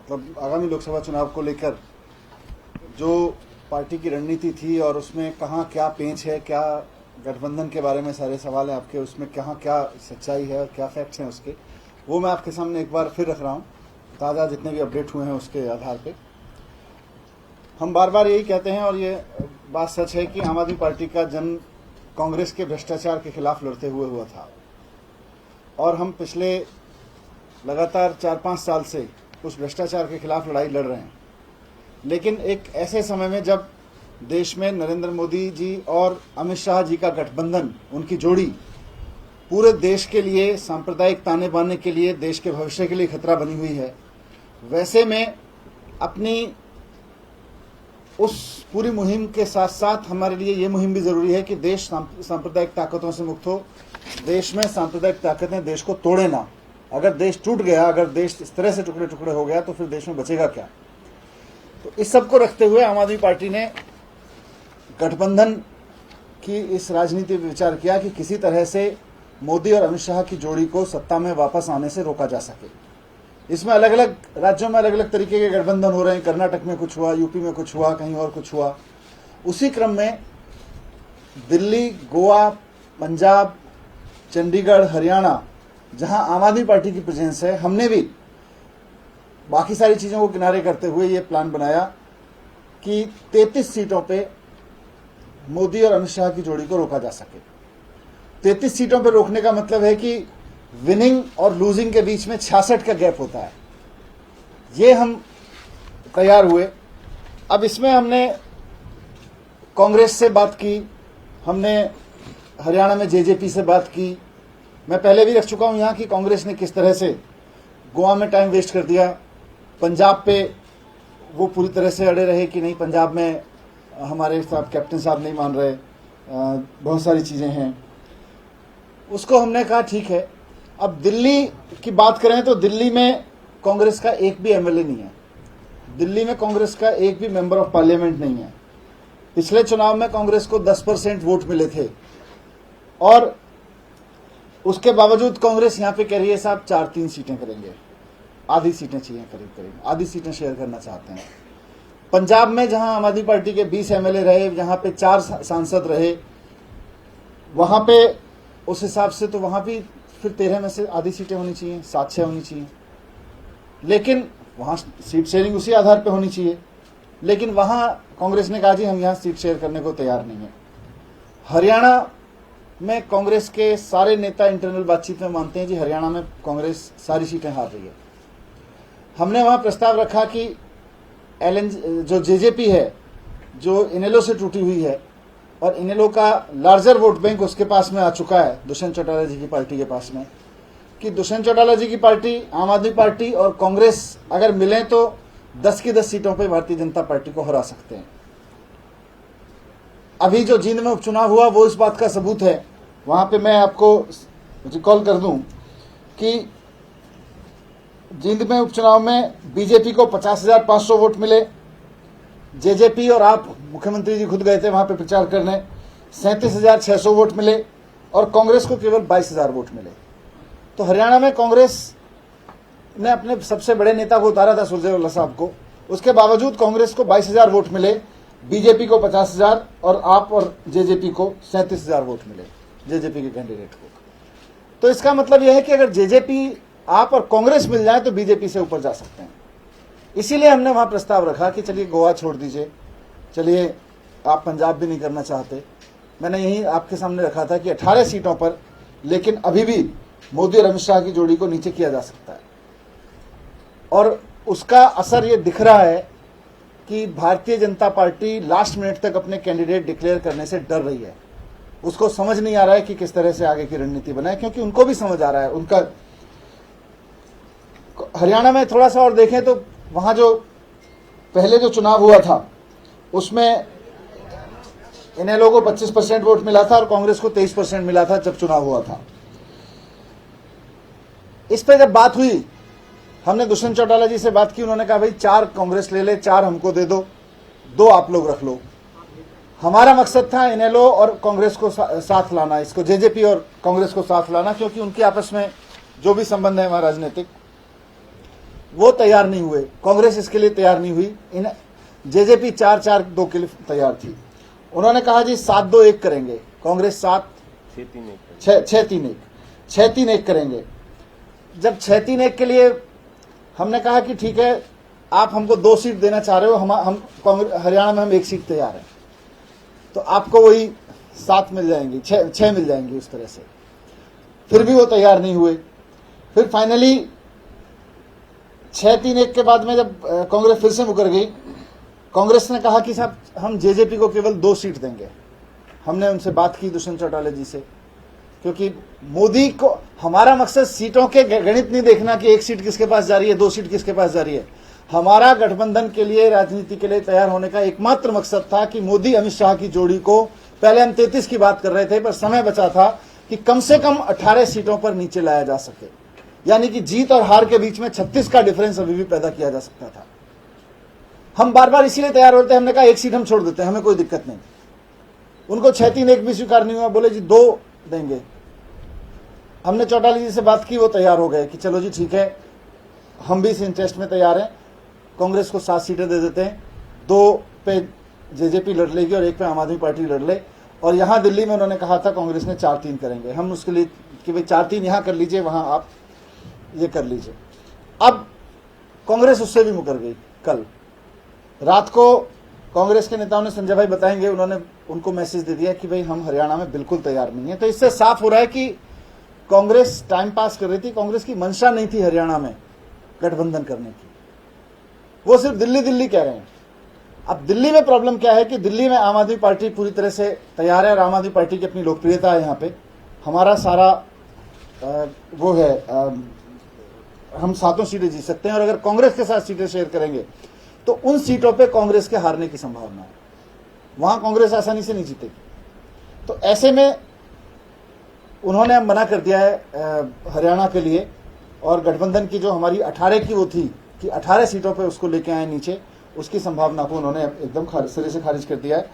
मतलब आगामी लोकसभा चुनाव को लेकर जो पार्टी की रणनीति थी और उसमें कहाँ क्या पेंच है, क्या गठबंधन के बारे में सारे सवाल हैं आपके, उसमें कहाँ क्या सच्चाई है, क्या फैक्ट्स हैं उसके, वो मैं आपके सामने एक बार फिर रख रहा हूँ। ताज़ा जितने भी अपडेट हुए हैं उसके आधार पे हम बार बार यही कहते हैं, और ये बात सच है कि आम आदमी पार्टी का जन्म कांग्रेस के भ्रष्टाचार के खिलाफ लड़ते हुए हुआ था, और हम पिछले लगातार 4-5 साल से उस भ्रष्टाचार के खिलाफ लड़ाई लड़ रहे हैं। लेकिन एक ऐसे समय में जब देश में नरेंद्र मोदी जी और अमित शाह जी का गठबंधन, उनकी जोड़ी पूरे देश के लिए, सांप्रदायिक ताने बाने के लिए, देश के भविष्य के लिए खतरा बनी हुई है, वैसे में अपनी उस पूरी मुहिम के साथ साथ हमारे लिए ये मुहिम भी जरूरी है कि देश सांप्रदायिक ताकतों से मुक्त हो। देश में सांप्रदायिक ताकतें देश को तोड़े ना। अगर देश टूट गया, अगर देश इस तरह से टुकड़े टुकड़े हो गया तो फिर देश में बचेगा क्या। तो इस सब को रखते हुए आम आदमी पार्टी ने गठबंधन की इस राजनीति पर विचार किया कि किसी तरह से मोदी और अमित शाह की जोड़ी को सत्ता में वापस आने से रोका जा सके। इसमें अलग अलग राज्यों में अलग अलग तरीके के गठबंधन हो रहे हैं। कर्नाटक में कुछ हुआ, यूपी में कुछ हुआ, कहीं और कुछ हुआ। उसी क्रम में दिल्ली, गोवा, पंजाब, चंडीगढ़, हरियाणा, जहां आम आदमी पार्टी की प्रेजेंस है, हमने भी बाकी सारी चीज़ों को किनारे करते हुए ये प्लान बनाया कि 33 सीटों पे मोदी और अमित शाह की जोड़ी को रोका जा सके। 33 सीटों पे रोकने का मतलब है कि विनिंग और लूजिंग के बीच में 66 का गैप होता है। ये हम तैयार हुए। अब इसमें हमने कांग्रेस से बात की, हमने हरियाणा में जेजेपी से बात की। मैं पहले भी रख चुका हूं यहाँ कि कांग्रेस ने किस तरह से गोवा में टाइम वेस्ट कर दिया। पंजाब पे वो पूरी तरह से अड़े रहे कि नहीं, पंजाब में हमारे साहब कैप्टन साहब नहीं मान रहे, बहुत सारी चीज़ें हैं। उसको हमने कहा ठीक है। अब दिल्ली की बात करें तो दिल्ली में कांग्रेस का एक भी एमएलए नहीं है। दिल्ली में कांग्रेस का एक भी मेंबर ऑफ पार्लियामेंट नहीं है। पिछले चुनाव में कांग्रेस को 10% वोट मिले थे, और उसके बावजूद कांग्रेस यहाँ पे कह रही है साहब 4-3 सीटें करेंगे, आधी सीटें चाहिए, करीब आधी सीटें शेयर करना चाहते हैं। पंजाब में जहां आम आदमी पार्टी के 20 एमएलए रहे, जहां पे 4 सांसद रहे, वहां पे उस हिसाब से तो वहां भी फिर 13 में से आधी सीटें होनी चाहिए, 7-6 होनी चाहिए। लेकिन वहां सीट शेयरिंग उसी आधार पे होनी चाहिए। लेकिन वहां कांग्रेस ने कहा जी हम यहाँ सीट शेयर करने को तैयार नहीं है। हरियाणा में कांग्रेस के सारे नेता इंटरनल बातचीत में मानते हैं जी हरियाणा में कांग्रेस सारी सीटें हार रही है। हमने वहां प्रस्ताव रखा कि जो जेजेपी है, जो इनेलो से टूटी हुई है, और इनेलो का लार्जर वोट बैंक उसके पास में आ चुका है, दुष्यंत चौटाला जी की पार्टी के पास में, कि दुष्यंत चौटाला जी की पार्टी, आम आदमी पार्टी और कांग्रेस अगर मिलें तो 10 की 10 सीटों पे भारतीय जनता पार्टी को हरा सकते हैं। अभी जो जींद में उपचुनाव हुआ वो इस बात का सबूत है। वहां पे मैं आपको रिकॉल कर दूं कि जींद में उपचुनाव में बीजेपी को 50,500 वोट मिले। जेजेपी और आप मुख्यमंत्री जी खुद गए थे वहां पे प्रचार करने, 37,600 वोट मिले, और कांग्रेस को केवल 22,000 वोट मिले। तो हरियाणा में कांग्रेस ने अपने सबसे बड़े नेता को उतारा था, सुरजेवाला साहब को, उसके बावजूद कांग्रेस को 22,000 वोट मिले, बीजेपी को 50,000 और आप और जेजेपी को 37,000 वोट मिले, जेजेपी के कैंडिडेट को। तो इसका मतलब यह है कि अगर जेजेपी, आप और कांग्रेस मिल जाए तो बीजेपी से ऊपर जा सकते हैं। इसीलिए हमने वहां प्रस्ताव रखा कि चलिए गोवा छोड़ दीजिए, चलिए आप पंजाब भी नहीं करना चाहते। मैंने यही आपके सामने रखा था कि 18 सीटों पर, लेकिन अभी भी मोदी और अमित शाह की जोड़ी को नीचे किया जा सकता है। और उसका असर ये दिख रहा है कि Bharatiya Janata party last minute तक अपने कैंडिडेट डिक्लेयर करने से डर रही है। उसको समझ नहीं आ रहा है कि किस तरह से आगे की रणनीति बनाए, क्योंकि उनको भी समझ आ रहा है उनका। हरियाणा में थोड़ा सा और देखें तो वहां जो पहले जो चुनाव हुआ था उसमें इनेलो को 25% वोट मिला था और कांग्रेस को 23% मिला था जब चुनाव हुआ था। इस पर जब बात हुई, हमने दुष्यंत चौटाला जी से बात की। उन्होंने कहा भाई 4 कांग्रेस ले ले, 4 हमको दे दो, 2 आप लोग रख लो। हमारा मकसद था इनेलो और कांग्रेस को साथ लाना, इसको जेजेपी और कांग्रेस को साथ लाना, क्योंकि उनके आपस में जो भी संबंध है हमारा राजनीतिक, वो तैयार नहीं हुए, कांग्रेस इसके लिए तैयार नहीं हुई। इन जेजेपी 4-4-2 के लिए तैयार थी। उन्होंने कहा जी 7-2-1 करेंगे, कांग्रेस 6-3-1 करेंगे। जब 6-3-1 के लिए हमने कहा कि ठीक है, आप हमको 2 सीट देना चाह रहे हो, हम कांग्रेस हरियाणा में हम 1 सीट तैयार हैं, तो आपको वही 7 मिल जाएंगी, 6 मिल जाएंगी उस तरह से। फिर भी वो तैयार नहीं हुए। फिर फाइनली 6-3-1 के बाद में जब कांग्रेस फिर से मुकर गई, कांग्रेस ने कहा कि साहब हम जेजेपी को केवल 2 सीट देंगे। हमने उनसे बात की, दुष्यंत चौटाला जी से, क्योंकि मोदी को हमारा मकसद सीटों के गणित नहीं देखना कि 1 सीट किसके पास जा रही है, 2 सीट किसके पास जा रही है। हमारा गठबंधन के लिए, राजनीति के लिए तैयार होने का एकमात्र मकसद था कि मोदी अमित शाह की जोड़ी को, पहले हम 33 की बात कर रहे थे, पर समय बचा था कि कम से कम 18 सीटों पर नीचे लाया जा सके, यानी कि जीत और हार के बीच में 36 का डिफरेंस अभी भी पैदा किया जा सकता था। हम बार बार इसीलिए तैयार होते हैं, हमने कहा 1 सीट हम छोड़ देते हैं, हमें कोई दिक्कत नहीं। उनको 6-3-1 भी स्वीकार नहीं हुआ, बोले जी 2 देंगे। हमने चौटाला जी से बात की, वो तैयार हो गए कि चलो जी ठीक है, हम भी इस इंटरेस्ट में तैयार हैं, कांग्रेस को 7 सीटें दे देते हैं, 2 पे जेजेपी लड़ लेगी और 1 पे आम आदमी पार्टी लड़ ले। और यहाँ दिल्ली में उन्होंने कहा था कांग्रेस ने 4-3 करेंगे, हम उसके लिए कि भाई 4-3 यहाँ कर लीजिए, वहां आप ये कर लीजिए। अब कांग्रेस उससे भी मुकर गई। कल रात को कांग्रेस के नेताओं ने, संजय भाई बताएंगे, उन्होंने उनको मैसेज दे दिया कि भाई हम हरियाणा में बिल्कुल तैयार नहीं है। तो इससे साफ हो रहा है कि कांग्रेस टाइम पास कर रही थी, कांग्रेस की मंशा नहीं थी हरियाणा में गठबंधन करने की, वो सिर्फ दिल्ली कह रहे हैं। अब दिल्ली में प्रॉब्लम क्या है कि दिल्ली में आम आदमी पार्टी पूरी तरह से तैयार है और आम आदमी पार्टी की अपनी लोकप्रियता है। यहाँ पे हमारा सारा वो है, हम 7 सीटें जीत सकते हैं, और अगर कांग्रेस के साथ सीटें शेयर करेंगे तो उन सीटों पे कांग्रेस के हारने की संभावना है, वहां कांग्रेस आसानी से नहीं जीतेगी। तो ऐसे में उन्होंने मना कर दिया है हरियाणा के लिए, और गठबंधन की जो हमारी 18 की वो थी कि 18 सीटों पे उसको लेके आए नीचे, उसकी संभावना को उन्होंने एकदम सिरे से खारिज कर दिया है।